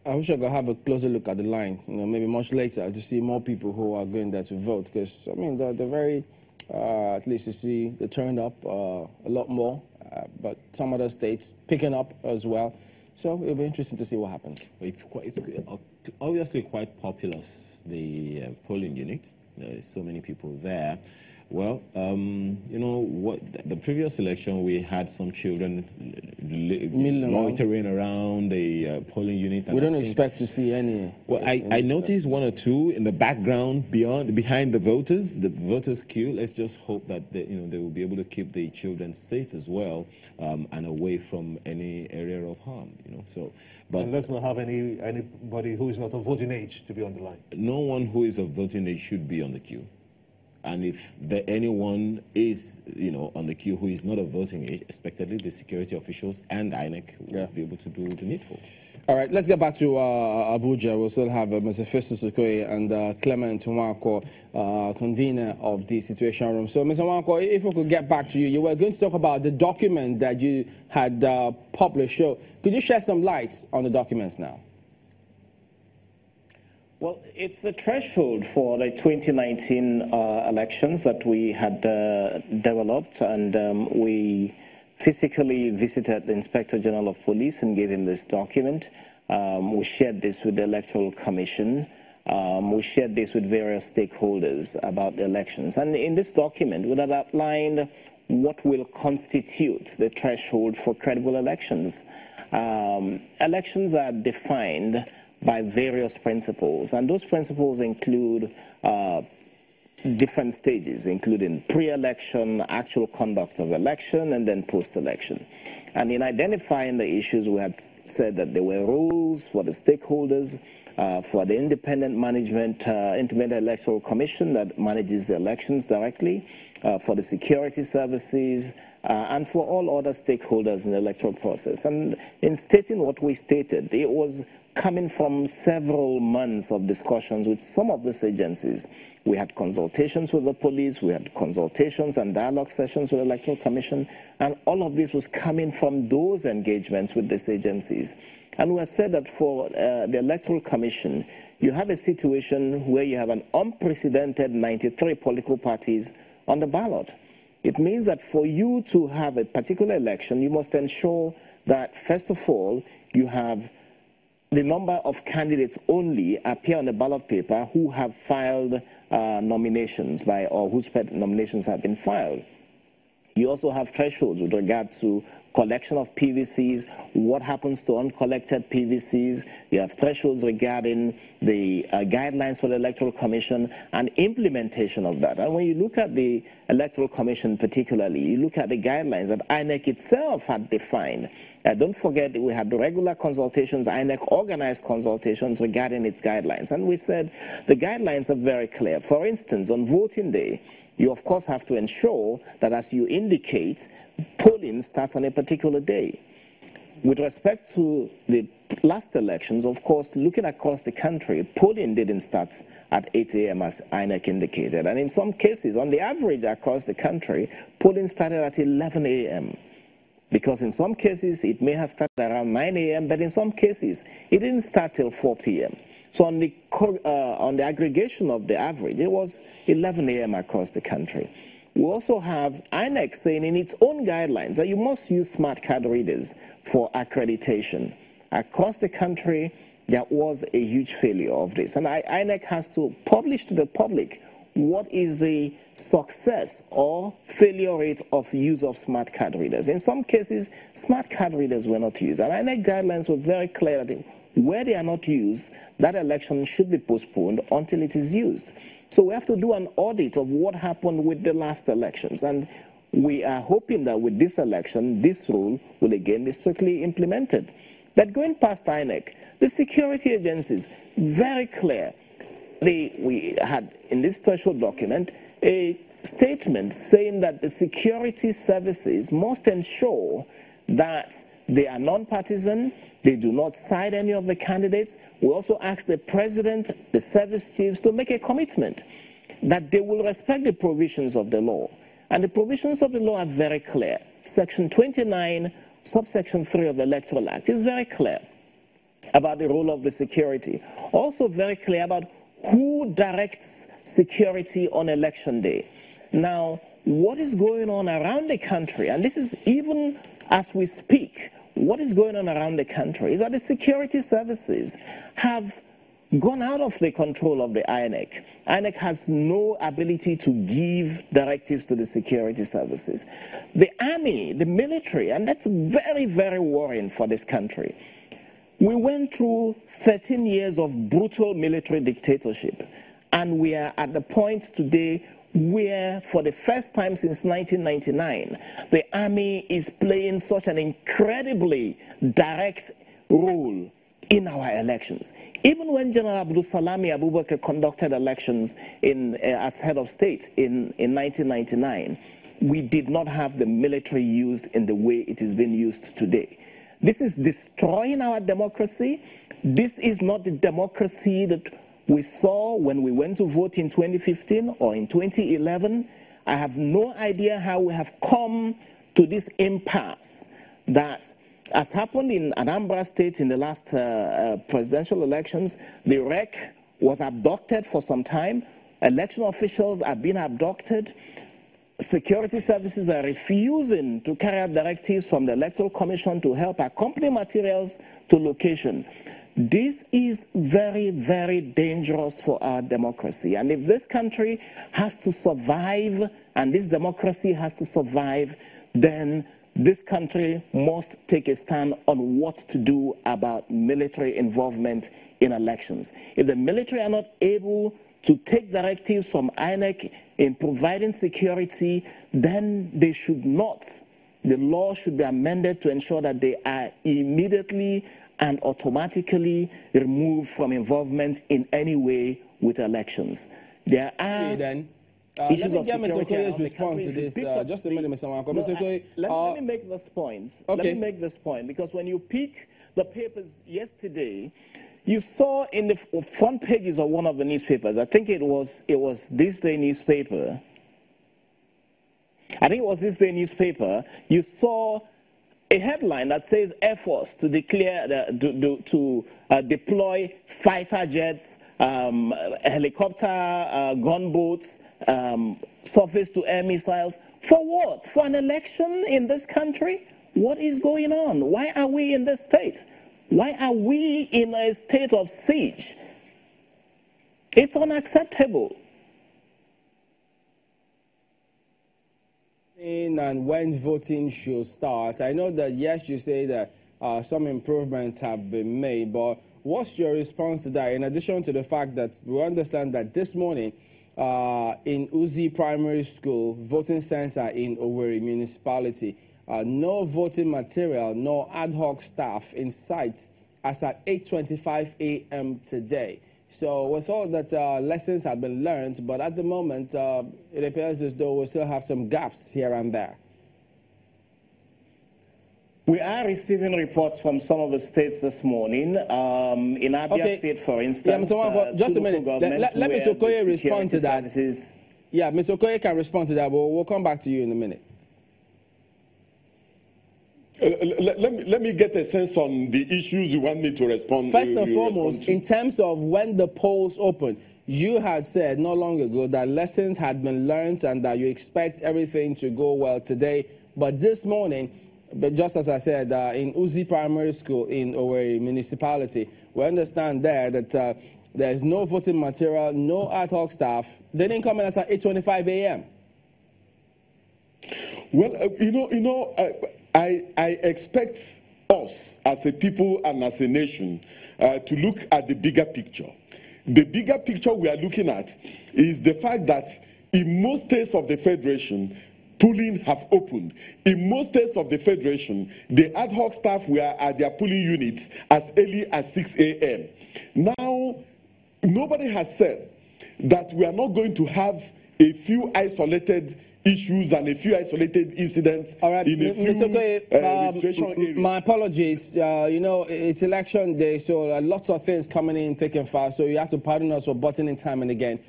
I wish I could have a closer look at the line, maybe much later, to see more people who are going there to vote. Because, I mean, they're very, at least you see, they turned up a lot more, but some other states picking up as well. So it'll be interesting to see what happens. It's obviously quite populous, the polling unit. There's so many people there. Well, you know, the previous election, we had some children loitering around the polling unit. We don't expect to see any. Well, I noticed one or two in the background, behind the voters' queue. Let's just hope that they will be able to keep the children safe as well, and away from any area of harm. But and let's not have anybody who is not of voting age to be on the line. No one who is of voting age should be on the queue. And if anyone is, on the queue who is not of voting age, expectedly the security officials and INEC will be able to do the needful. All right, let's get back to Abuja. We'll still have Mr. Festus Okoye and Clement Nwako, convener of the Situation Room. So, Mr. Nwako, if we could get back to you, you were going to talk about the document that you had published. So, could you shed some light on the documents now? Well, it's the threshold for the 2019 elections that we had developed, and we physically visited the Inspector General of Police and gave him this document. We shared this with the Electoral Commission. We shared this with various stakeholders about the elections. And in this document, we had outlined what will constitute the threshold for credible elections. Elections are defined by various principles, and those principles include different stages, including pre-election, actual conduct of election, and then post-election. And in identifying the issues, we had said that there were rules for the stakeholders, for the independent electoral commission that manages the elections directly, for the security services, and for all other stakeholders in the electoral process. And in stating what we stated, it was coming from several months of discussions with some of these agencies. We had consultations with the police, we had consultations and dialogue sessions with the Electoral Commission, and all of this was coming from those engagements with these agencies. And we have said that for the Electoral Commission, you have a situation where you have an unprecedented 93 political parties on the ballot. It means that for you to have a particular election, you must ensure that, first of all, you have the number of candidates only appear on the ballot paper who have filed nominations or whose nominations have been filed. You also have thresholds with regard to collection of PVCs, what happens to uncollected PVCs. You have thresholds regarding the guidelines for the Electoral Commission and implementation of that. And when you look at the Electoral Commission particularly, you look at the guidelines that INEC itself had defined. Don't forget that we had the regular consultations, INEC organized consultations regarding its guidelines. And we said the guidelines are very clear. For instance, on voting day, you of course have to ensure that, as you indicate, polling starts on a particular day. With respect to the last elections, of course, looking across the country, polling didn't start at 8 a.m. as INEC indicated. And in some cases, on the average across the country, polling started at 11 a.m. Because in some cases, it may have started around 9 a.m., but in some cases, it didn't start till 4 p.m. So on the aggregation of the average, it was 11 a.m. across the country. We also have INEC saying in its own guidelines that you must use smart card readers for accreditation. Across the country, there was a huge failure of this. And INEC has to publish to the public what is the success or failure rate of use of smart card readers. In some cases, smart card readers were not used. And INEC guidelines were very clear that where they are not used, that election should be postponed until it is used. So we have to do an audit of what happened with the last elections. And we are hoping that with this election, this rule will again be strictly implemented. But going past INEC, the security agencies, very clear. We had in this threshold document a statement saying that the security services must ensure that they are non-partisan, they do not side any of the candidates. We also asked the president, the service chiefs to make a commitment that they will respect the provisions of the law. And the provisions of the law are very clear. Section 29, subsection 3 of the Electoral Act is very clear. about the role of the security. Also very clear about who directs security on election day. Now, what is going on around the country, and this is even as we speak, what is going on around the country is that the security services have gone out of the control of the INEC. INEC has no ability to give directives to the security services. The army, the military, and that's very, very worrying for this country. We went through 13 years of brutal military dictatorship, and we are at the point today where, for the first time since 1999, the army is playing such an incredibly direct role in our elections. Even when General Abdul Salami Abubakar conducted elections as head of state in 1999, we did not have the military used in the way it is being used today. This is destroying our democracy. This is not the democracy that we saw when we went to vote in 2015 or in 2011. I have no idea how we have come to this impasse that, as happened in Anambra State in the last presidential elections, the REC was abducted for some time. Election officials are being abducted. Security services are refusing to carry out directives from the Electoral Commission to help accompany materials to location. This is very, very dangerous for our democracy. And if this country has to survive, and this democracy has to survive, then this country must take a stand on what to do about military involvement in elections. If the military are not able to take directives from INEC in providing security, then they should not. The law should be amended to ensure that they are immediately and automatically removed from involvement in any way with elections. There are issues of security around the response to this. Just a minute, Mr. Wanko. Let me make this point. Okay. Let me make this point, because when you pick the papers yesterday, you saw in the front pages of one of the newspapers, I think it was This Day newspaper. I think it was This Day newspaper. You saw a headline that says Air Force to declare deploy fighter jets, helicopter, gunboats, surface to air missiles. For what? For an election in this country? What is going on? Why are we in this state? Why are we in a state of siege? It's unacceptable. And when voting should start, I know that, yes, you say that some improvements have been made, but what's your response to that? In addition to the fact that we understand that this morning in Uzi Primary School, voting center in Owerri Municipality, no voting material, no ad hoc staff in sight as at 8:25 a.m. today. So we thought that lessons have been learned, but at the moment, it appears as though we still have some gaps here and there. We are receiving reports from some of the states this morning. In Abia State, for instance, Mr. Wanko, just a minute. Let Mr. Okoye respond to that. Yeah, Mr. Okoye can respond to that, but we'll come back to you in a minute. Let me get a sense on the issues you want me to respond to. First and foremost, in terms of when the polls open, you had said not long ago that lessons had been learned and that you expect everything to go well today. But this morning, but just as I said, in Uzi Primary School in Owerri Municipality, we understand there that there is no voting material, no ad hoc staff. They didn't come in at 8:25 a.m. Well, I expect us as a people and as a nation to look at the bigger picture. The bigger picture we are looking at is the fact that in most states of the Federation, polling have opened. In most states of the Federation, the ad hoc staff were at their polling units as early as 6 a.m. Now, nobody has said that we are not going to have a few isolated issues and a few isolated incidents in a few registration areas. My apologies. It's election day, so lots of things coming in thick and fast, so you have to pardon us for butting in time and again.